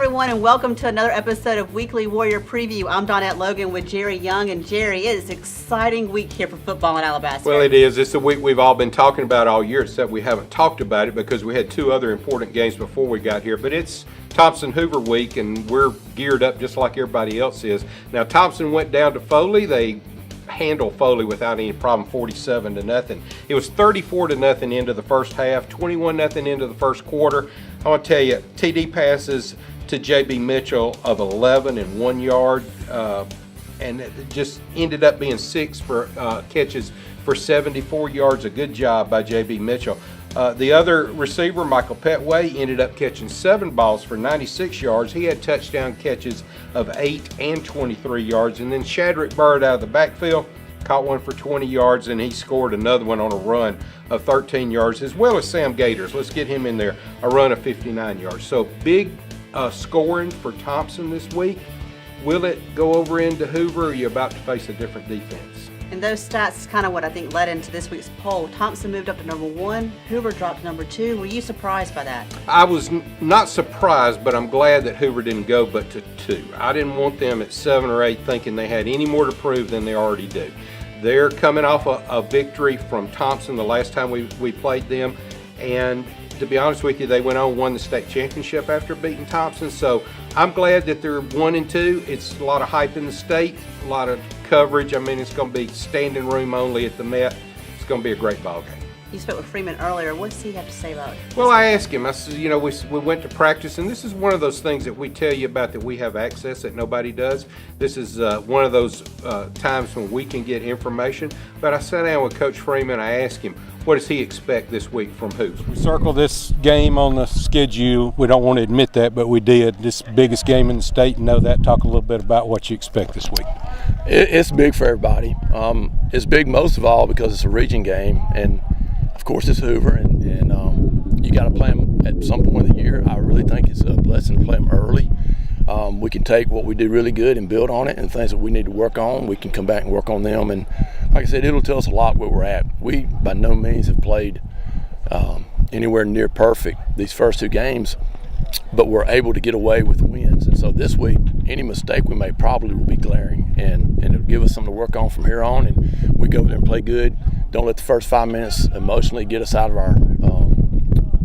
everyone, and welcome to another episode of Weekly Warrior Preview. I'm Donette Logan with Jerry Young, and Jerry, it is an exciting week here for football in Alabaster. Well, it is. It's the week we've all been talking about all year, except we haven't talked about it because we had two other important games before we got here. But it's Thompson Hoover week, and we're geared up just like everybody else is. Now, Thompson went down to Foley. They handle Foley without any problem, 47-0. It was 34-0 into the first half, 21-0 into the first quarter. I want to tell you, TD passes to J.B. Mitchell of 11 and 1 yard, and it just ended up being 6 for catches for 74 yards. A good job by J.B. Mitchell. The other receiver, Michael Petway, ended up catching 7 balls for 96 yards. He had touchdown catches of 8 and 23 yards. And then Shadrick Bird out of the backfield caught one for 20 yards, and he scored another one on a run of 13 yards, as well as Sam Gators. Let's get him in there, a run of 59 yards. So big scoring for Thompson this week. Will it go over into Hoover, or are you about to face a different defense? And those stats is kind of what I think led into this week's poll. Thompson moved up to number 1. Hoover dropped to number 2. Were you surprised by that? I was not surprised, but I'm glad that Hoover didn't go but to 2. I didn't want them at 7 or 8 thinking they had any more to prove than they already do. They're coming off a victory from Thompson the last time we played them. And to be honest with you, they went on and won the state championship after beating Thompson. So I'm glad that they're 1 and 2. It's a lot of hype in the state, a lot of coverage. I mean, it's going to be standing room only at the Met. It's going to be a great ball game. You spoke with Freeman earlier. What does he have to say about it? Well, I asked him. I said, you know, we went to practice, and this is one of those things that we tell you about that we have access that nobody does. This is one of those times when we can get information. But I sat down with Coach Freeman. I asked him, what does he expect this week from Hoover? We circled this game on the schedule. We don't want to admit that, but we did. This biggest game in the state, and know that. Talk a little bit about what you expect this week. It's big for everybody. It's big most of all because it's a region game, and of course it's Hoover, and you got to play them at some point of the year. I really think it's a blessing to play them early. We can take what we did really good and build on it, and things that we need to work on, we can come back and work on them. And like I said, it'll tell us a lot where we're at. We by no means have played anywhere near perfect these first 2 games, but we're able to get away with wins. And so this week, any mistake we make probably will be glaring, and it'll give us something to work on from here on. And we go over there and play good. Don't let the first 5 minutes emotionally get us out of our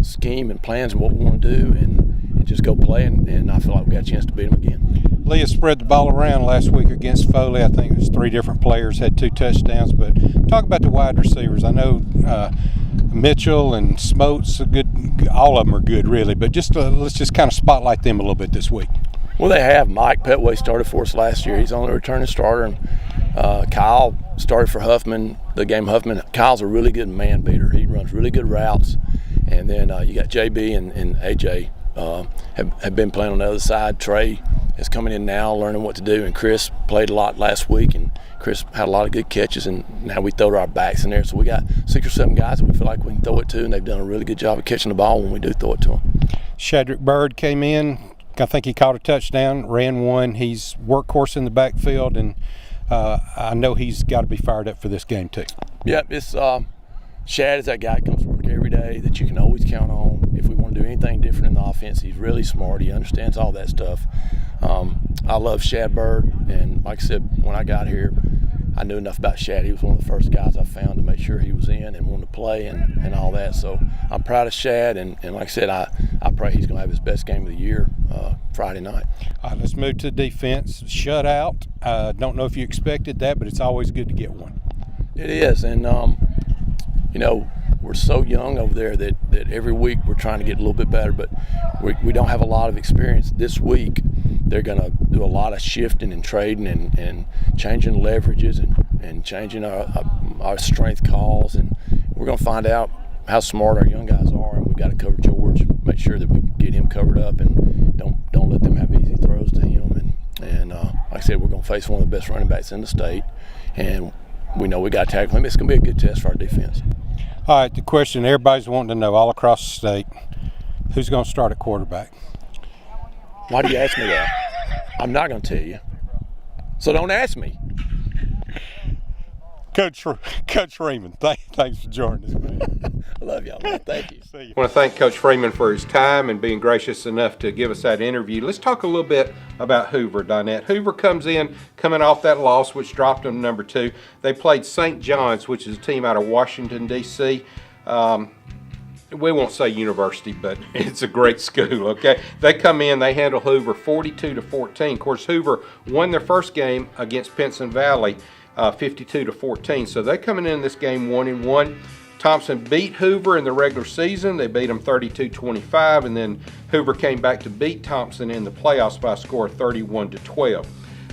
scheme and plans and what we want to do, and just go play. And I feel like we got a chance to beat them again. Leah spread the ball around last week against Foley. I think it was 3 different players, had 2 touchdowns. But talk about the wide receivers. I know Mitchell and Smotes are good. All of them are good, really. But just let's just kind of spotlight them a little bit this week. Well, they have. Mike Petway started for us last year. He's only a returning starter. And Kyle started for Huffman, the game Huffman. Kyle's a really good man beater. He runs really good routes. And then you got JB and AJ have been playing on the other side. Trey is coming in now, learning what to do. And Chris played a lot last week, and Chris had a lot of good catches. And now we throw our backs in there. So we got 6 or 7 guys that we feel like we can throw it to, and they've done a really good job of catching the ball when we do throw it to them. Shadrick Bird came in. I think he caught a touchdown, ran one. He's workhorse in the backfield, and I know he's got to be fired up for this game too. Yeah, it's Shad is that guy that comes to work every day that you can always count on. If we want to do anything different in the offense, he's really smart. He understands all that stuff. I love Shad Bird, and like I said, when I got here, I knew enough about Shad. He was one of the first guys I found to make sure he was in and wanted to play and all that. So I'm proud of Shad, and like I said, I pray he's going to have his best game of the year Friday night. All right, let's move to defense. Shutout. Don't know if you expected that, but it's always good to get one. It is, and you know, we're so young over there that every week we're trying to get a little bit better, but we don't have a lot of experience. This week they're going to do a lot of shifting and trading and changing leverages and changing our strength calls, and we're going to find out how smart our young guys are, and we've got to cover George, make sure that we get him covered up and don't let them have easy throws to him. And like I said, we're going to face one of the best running backs in the state, and we know we got to tackle him. It's going to be a good test for our defense. All right, the question everybody's wanting to know all across the state, who's going to start at quarterback? Why do you ask me that? I'm not going to tell you. So don't ask me. Coach Freeman, Thanks for joining us, man. I love y'all, man. Thank you. See you. I want to thank Coach Freeman for his time and being gracious enough to give us that interview. Let's talk a little bit about Hoover, Donette. Hoover coming off that loss, which dropped them to number 2. They played St. John's, which is a team out of Washington, D.C. We won't say university, but it's a great school, okay? They come in, they handle Hoover 42-14. Of course, Hoover won their first game against Pinson Valley 52-14. So they're coming in this game 1-1. Thompson beat Hoover in the regular season. They beat them 32-25, and then Hoover came back to beat Thompson in the playoffs by a score of 31-12.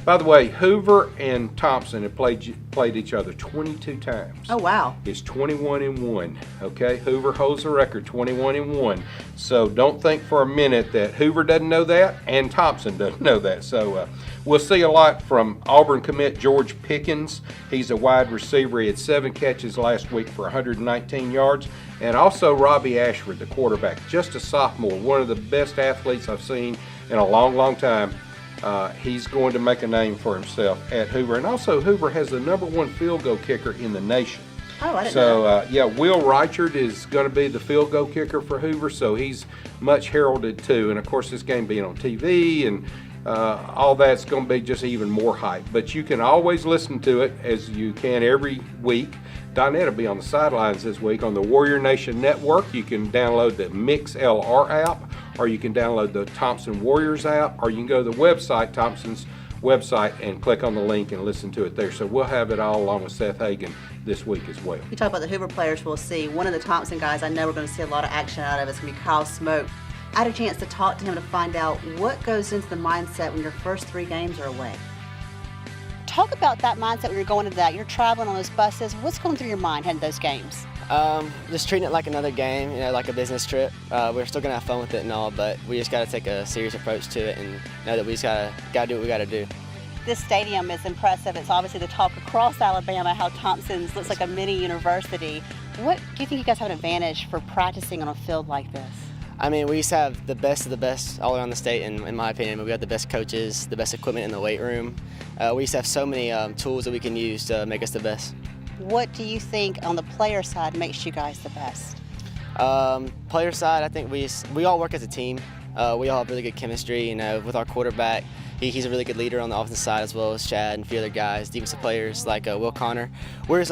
By the way, Hoover and Thompson have played each other 22 times. Oh, wow. It's 21-1, okay? Hoover holds the record, 21-1. So don't think for a minute that Hoover doesn't know that and Thompson doesn't know that. So we'll see a lot from Auburn commit George Pickens. He's a wide receiver. He had 7 catches last week for 119 yards. And also Robbie Ashford, the quarterback, just a sophomore, one of the best athletes I've seen in a long, long time. He's going to make a name for himself at Hoover. And also, Hoover has the #1 field goal kicker in the nation. Oh, I didn't know that. Yeah, Will Reichard is going to be the field goal kicker for Hoover, so he's much heralded too. And of course, this game being on TV and all that's going to be just even more hype. But you can always listen to it as you can every week. Donette will be on the sidelines this week on the Warrior Nation Network. You can download the MixLR app, or you can download the Thompson Warriors app, or you can go to the website, Thompson's website, and click on the link and listen to it there. So we'll have it all along with Seth Hagan this week as well. You talk about the Hoover players we'll see. One of the Thompson guys I know we're going to see a lot of action out of is going to be Kyle Smoke. I had a chance to talk to him to find out what goes into the mindset when your first 3 games are away. Talk about that mindset when you're going into that. You're traveling on those buses. What's going through your mind heading to those games? Just treating it like another game, like a business trip. We're still gonna have fun with it and all, but we just gotta take a serious approach to it and know that we just gotta do what we gotta do. This stadium is impressive. It's obviously the talk across Alabama how Thompson's looks like a mini university. What do you think you guys have an advantage for practicing on a field like this? I mean, we used to have the best of the best all around the state, in my opinion. We got the best coaches, the best equipment in the weight room. We used to have so many tools that we can use to make us the best. What do you think on the player side makes you guys the best? Player side, I think we all work as a team. We all have really good chemistry, with our quarterback. He's a really good leader on the offensive side, as well as Chad and a few other guys, defensive players like Will Connor. We're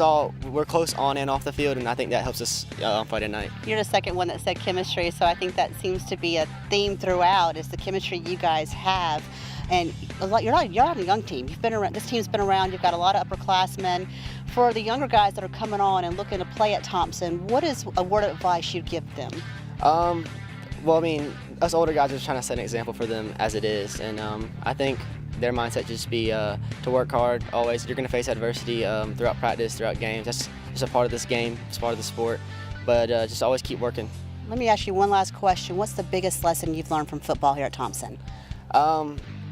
close on and off the field, and I think that helps us on Friday night. You're the second one that said chemistry, so I think that seems to be a theme throughout, is the chemistry you guys have. And you're not a young team. You've been around. This team's been around. You've got a lot of upperclassmen. For the younger guys that are coming on and looking to play at Thompson, what is a word of advice you'd give them? Well, I mean, us older guys are just trying to set an example for them as it is, and I think their mindset just be to work hard always. You're going to face adversity throughout practice, throughout games. That's just a part of this game. It's part of the sport. But just always keep working. Let me ask you one last question. What's the biggest lesson you've learned from football here at Thompson?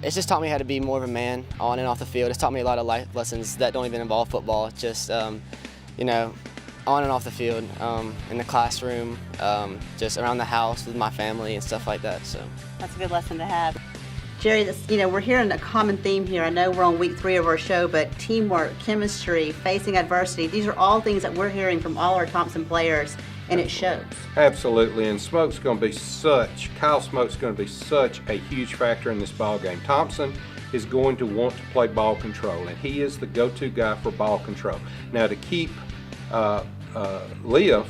It's just taught me how to be more of a man on and off the field. It's taught me a lot of life lessons that don't even involve football. Just, on and off the field, in the classroom, just around the house with my family and stuff like that. So that's a good lesson to have. Jerry, we're hearing a common theme here. I know we're on week 3 of our show, but teamwork, chemistry, facing adversity, these are all things that we're hearing from all our Thompson players, and it shows. Absolutely, and Kyle Smoke's going to be such a huge factor in this ball game. Thompson is going to want to play ball control, and he is the go-to guy for ball control. Now, to keep Leah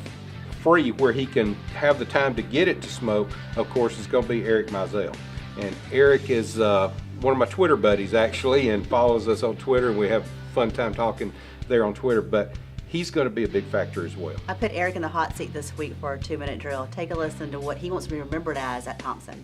free where he can have the time to get it to Smoke, of course, is going to be Eric Mizell. And Eric is one of my Twitter buddies, actually, and follows us on Twitter, and we have a fun time talking there on Twitter. But he's going to be a big factor as well. I put Eric in the hot seat this week for a 2-minute drill. Take a listen to what he wants to be remembered as at Thompson.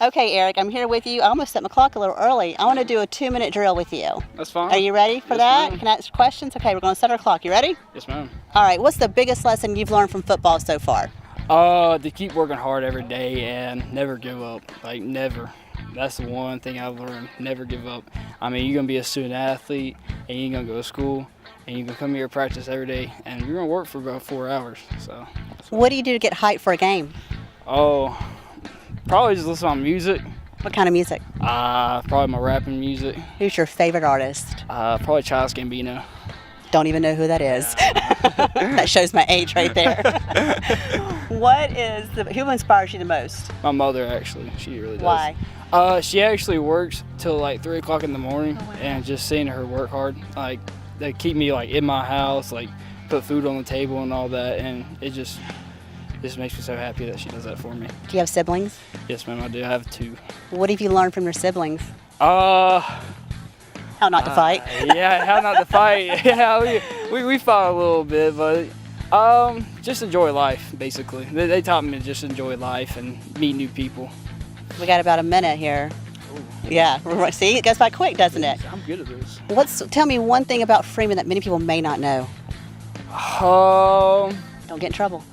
Okay, Eric, I'm here with you. I almost set my clock a little early. I want to do a 2-minute drill with you. That's fine. Are you ready for that? Ma'am. Can I ask questions? Okay, we're going to set our clock. You ready? Yes, ma'am. All right, what's the biggest lesson you've learned from football so far? To keep working hard every day and never give up. Like, never. That's the one thing I've learned. Never give up. I mean, you're going to be a student athlete, and you're going to go to school, and you're going to come here to practice every day, and you're going to work for about 4 hours. So. What do you do to get hyped for a game? Oh, probably just listen to my music. What kind of music? Probably my rapping music. Who's your favorite artist? Probably Childish Gambino. Don't even know who that is. That shows my age right there. Who inspires you the most? My mother, actually. She really does. Why? She actually works till like 3 o'clock in the morning, and just seeing her work hard, like, they keep me like in my house, like put food on the table and all that, and it just makes me so happy that she does that for me. Do you have siblings? Yes, ma'am, I do. I have 2. What have you learned from your siblings? How not to fight? Yeah, how not to fight. Yeah, we fought a little bit, but just enjoy life, basically. They taught me to just enjoy life and meet new people. We got about a minute here. Yeah, see, it goes by quick, doesn't it? I'm good at this. Tell me one thing about Freeman that many people may not know. Don't get in trouble.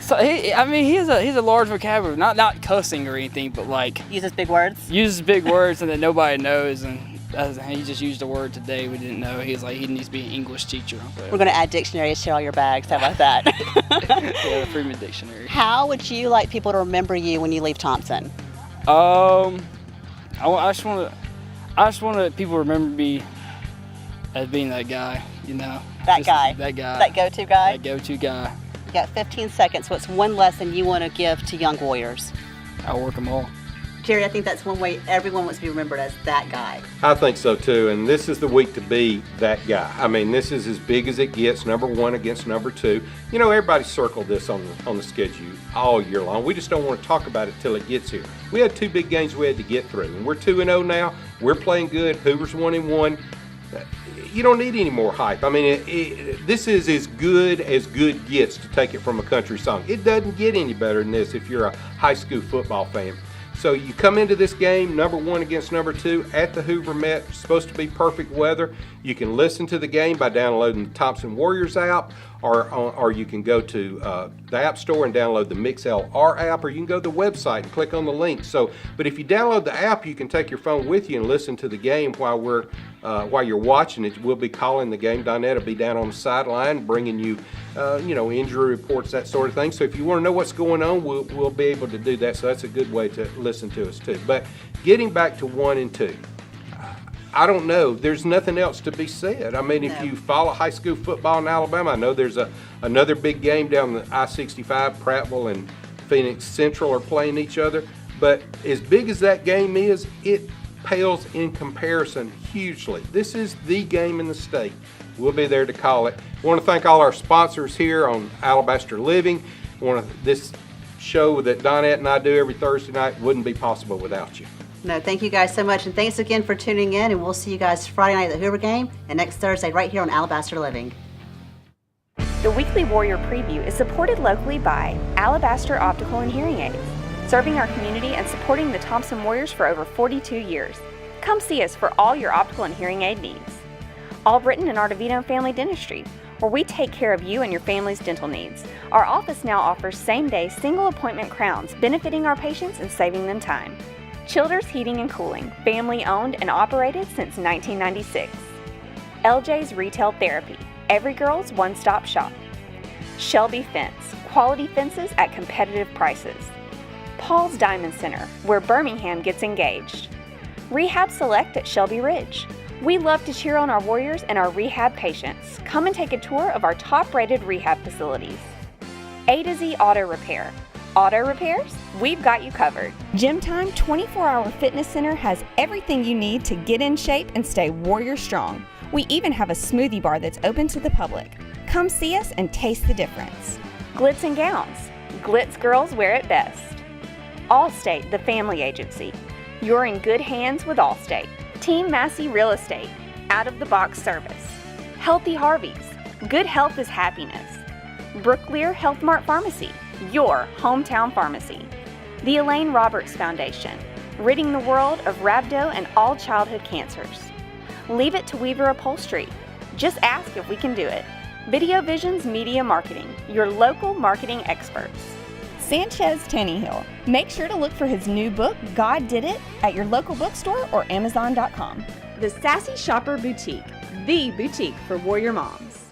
So he has a large vocabulary, not cussing or anything, but like Uses big words. Uses big words and that nobody knows, and he just used a word today we didn't know. He's like, he needs to be an English teacher. We're going to add dictionaries to all your bags. How about that? Yeah, the Freeman Dictionary. How would you like people to remember you when you leave Thompson? I just want people to remember me as being that guy, you know. That guy. That guy. That go-to guy. That go-to guy. You got 15 seconds. What's one lesson you want to give to young warriors? I work them all. Jerry, I think that's one way everyone wants to be remembered, as that guy. I think so too, and this is the week to be that guy. I mean, this is as big as it gets, number 1 against number 2. You know, everybody circled this on the schedule all year long. We just don't want to talk about it till it gets here. We had 2 big games we had to get through, and we're 2-0 now. We're playing good. Hoover's 1-1. You don't need any more hype. I mean, this is as good gets to take it from a country song. It doesn't get any better than this if you're a high school football fan. So you come into this game, number 1 against number 2, at the Hoover Met. It's supposed to be perfect weather. You can listen to the game by downloading the Thompson Warriors app, or you can go to the App Store and download the MixLR app, or you can go to the website and click on the link. But if you download the app, you can take your phone with you and listen to the game while you're watching it. We'll be calling the game. Donette will be down on the sideline bringing you, injury reports, that sort of thing. So if you want to know what's going on, we'll be able to do that. So that's a good way to listen to us too. But getting back to 1 and 2. I don't know. There's nothing else to be said. I mean, if you follow high school football in Alabama, I know there's another big game down the I-65. Prattville and Phoenix Central are playing each other. But as big as that game is, it pales in comparison hugely. This is the game in the state. We'll be there to call it. I want to thank all our sponsors here on Alabaster Living. This show that Donette and I do every Thursday night wouldn't be possible without you. No, thank you guys so much, and thanks again for tuning in, and we'll see you guys Friday night at the Hoover game and next Thursday right here on Alabaster Living. The weekly Warrior Preview is supported locally by Alabaster Optical and Hearing Aids, serving our community and supporting the Thompson Warriors for over 42 years. Come see us for all your optical and hearing aid needs. Albritton and Artevino Family Dentistry, where we take care of you and your family's dental needs. Our office now offers same-day single appointment crowns, benefiting our patients and saving them time. Childers Heating and Cooling, family owned and operated since 1996. LJ's Retail Therapy, every girl's one-stop shop. Shelby Fence, quality fences at competitive prices. Paul's Diamond Center, where Birmingham gets engaged. Rehab Select at Shelby Ridge. We love to cheer on our Warriors and our rehab patients. Come and take a tour of our top-rated rehab facilities. A to Z Auto Repair. Auto repairs? We've got you covered. Gym Time 24-hour fitness center has everything you need to get in shape and stay warrior strong. We even have a smoothie bar that's open to the public. Come see us and taste the difference. Glitz and Gowns. Glitz girls wear it best. Allstate, the family agency. You're in good hands with Allstate. Team Massey Real Estate. Out-of-the-box service. Healthy Harveys. Good health is happiness. Brooklear Health Mart Pharmacy. Your hometown pharmacy. The Elaine Roberts Foundation, ridding the world of rhabdo and all childhood cancers. Leave it to Weaver Upholstery. Just ask if we can do it. Video Visions Media Marketing, your local marketing experts. Sanchez Tannehill. Make sure to look for his new book, God Did It, at your local bookstore or Amazon.com. The Sassy Shopper Boutique, the boutique for warrior moms.